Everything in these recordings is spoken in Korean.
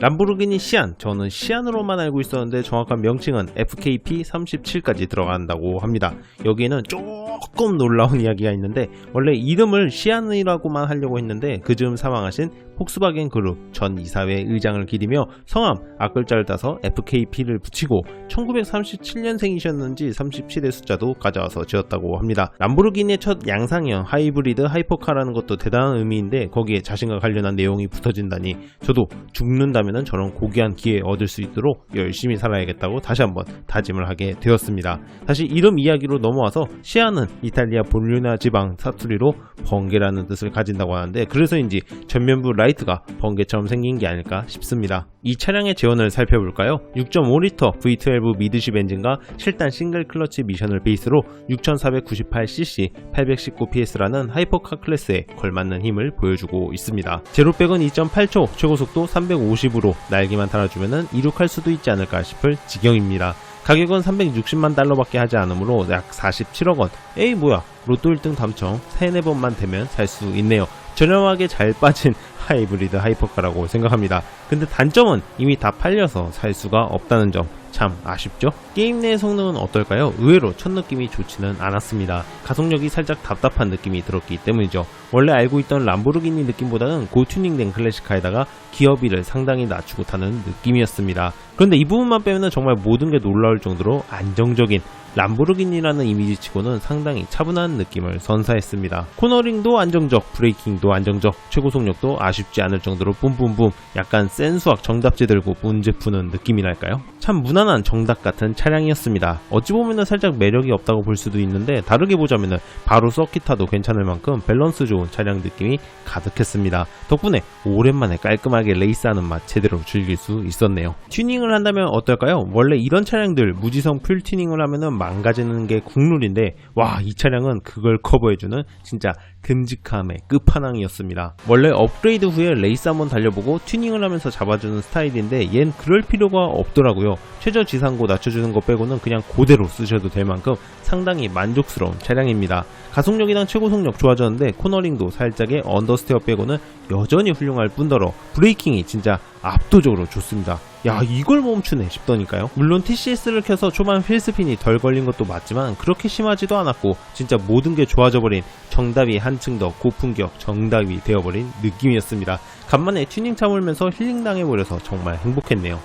람보르기니 시안, 저는 시안으로만 알고 있었는데 정확한 명칭은 FKP37까지 들어간다고 합니다. 여기에는 조금 놀라운 이야기가 있는데 원래 이름을 시안이라고만 하려고 했는데 그 즈음 사망하신 폭스바겐 그룹 전 이사회 의장을 기리며 성함 앞글자를 따서 FKP를 붙이고 1937년생이셨는지 37의 숫자도 가져와서 지었다고 합니다. 람보르기니의 첫 양상형 하이브리드 하이퍼카라는 것도 대단한 의미인데 거기에 자신과 관련한 내용이 붙어진다니 저도 죽는다면 저런 고귀한 기회 얻을 수 있도록 열심히 살아야겠다고 다시 한번 다짐을 하게 되었습니다. 다시 이름 이야기로 넘어와서 시아는 이탈리아 볼류나 지방 사투리로 번개라는 뜻을 가진다고 하는데 그래서인지 전면부 라이트가 번개처럼 생긴 게 아닐까 싶습니다. 이 차량의 제원을 살펴볼까요? 6.5L V12 미드십 엔진과 7단 싱글 클러치 미션을 베이스로 6498cc 819ps라는 하이퍼카 클래스에 걸맞는 힘을 보여주고 있습니다. 제로백은 2.8초, 최고속도 350으로 날개만 달아주면 이륙할 수도 있지 않을까 싶을 지경입니다. 가격은 360만 달러밖에 하지 않으므로 약 47억원. 에이 뭐야, 로또 1등 당첨 3-4번만 되면 살 수 있네요. 저렴하게 잘 빠진 하이브리드 하이퍼카라고 생각합니다. 근데 단점은 이미 다 팔려서 살 수가 없다는 점 참 아쉽죠? 게임 내의 성능은 어떨까요? 의외로 첫 느낌이 좋지는 않았습니다. 가속력이 살짝 답답한 느낌이 들었기 때문이죠. 원래 알고 있던 람보르기니 느낌보다는 고튜닝된 클래식카에다가 기어비를 상당히 낮추고 타는 느낌이었습니다. 그런데 이 부분만 빼면 정말 모든 게 놀라울 정도로 안정적인 람보르기니라는 이미지치고는 상당히 차분한 느낌을 선사했습니다. 코너링도 안정적, 브레이킹도 안정적, 최고속력도 아쉽지 않을 정도로 뿜뿜뿜 약간 센 수학 정답지 들고 문제 푸는 느낌이랄까요? 참 무난한 정답 같은 차량이었습니다. 어찌 보면 살짝 매력이 없다고 볼 수도 있는데 다르게 보자면 바로 서킷타도 괜찮을 만큼 밸런스 좋은 차량 느낌이 가득했습니다. 덕분에 오랜만에 깔끔하게 레이스하는 맛 제대로 즐길 수 있었네요. 튜닝을 한다면 어떨까요? 원래 이런 차량들 무지성 풀 튜닝을 하면은 망가지는 게 국룰인데 와, 이 차량은 그걸 커버해주는 진짜 듬직함의 끝판왕이었습니다. 원래 업그레이드 후에 레이스 한번 달려보고 튜닝을 하면서 잡아주는 스타일인데 얜 그럴 필요가 없더라고요. 최저 지상고 낮춰주는 것 빼고는 그냥 그대로 쓰셔도 될 만큼 상당히 만족스러운 차량입니다. 가속력이랑 최고속력 좋아졌는데 코너링도 살짝의 언더스테어 빼고는 여전히 훌륭할 뿐더러 브레이킹이 진짜 압도적으로 좋습니다. 야, 이걸 멈추네 싶더니까요. 물론 TCS를 켜서 초반 휠스핀이 덜 걸린 것도 맞지만 그렇게 심하지도 않았고 진짜 모든 게 좋아져버린 정답이 한층 더 고품격 정답이 되어버린 느낌이었습니다. 간만에 튜닝 참으면서 힐링당해버려서 정말 행복했네요.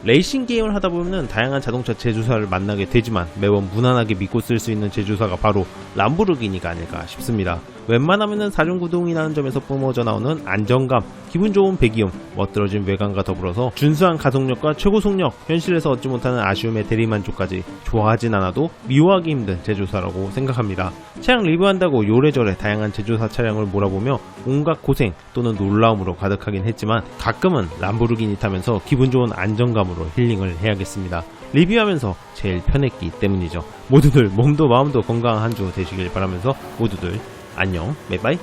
레이싱 게임을 하다보면 다양한 자동차 제조사를 만나게 되지만 매번 무난하게 믿고 쓸 수 있는 제조사가 바로 람보르기니가 아닐까 싶습니다. 웬만하면 사륜구동이라는 점에서 뿜어져 나오는 안정감, 기분 좋은 배기음, 멋들어진 외관과 더불어서 준수한 가속력과 최고속력, 현실에서 얻지 못하는 아쉬움의 대리만족까지 좋아하진 않아도 미워하기 힘든 제조사라고 생각합니다. 차량 리뷰한다고 요래저래 다양한 제조사 차량을 몰아보며 온갖 고생 또는 놀라움으로 가득하긴 했지만 가끔은 람보르기니 타면서 기분 좋은 안정감으로 힐링을 해야겠습니다. 리뷰하면서 제일 편했기 때문이죠. 모두들 몸도 마음도 건강한 한 주 되시길 바라면서 모두들 안녕, 바이바이.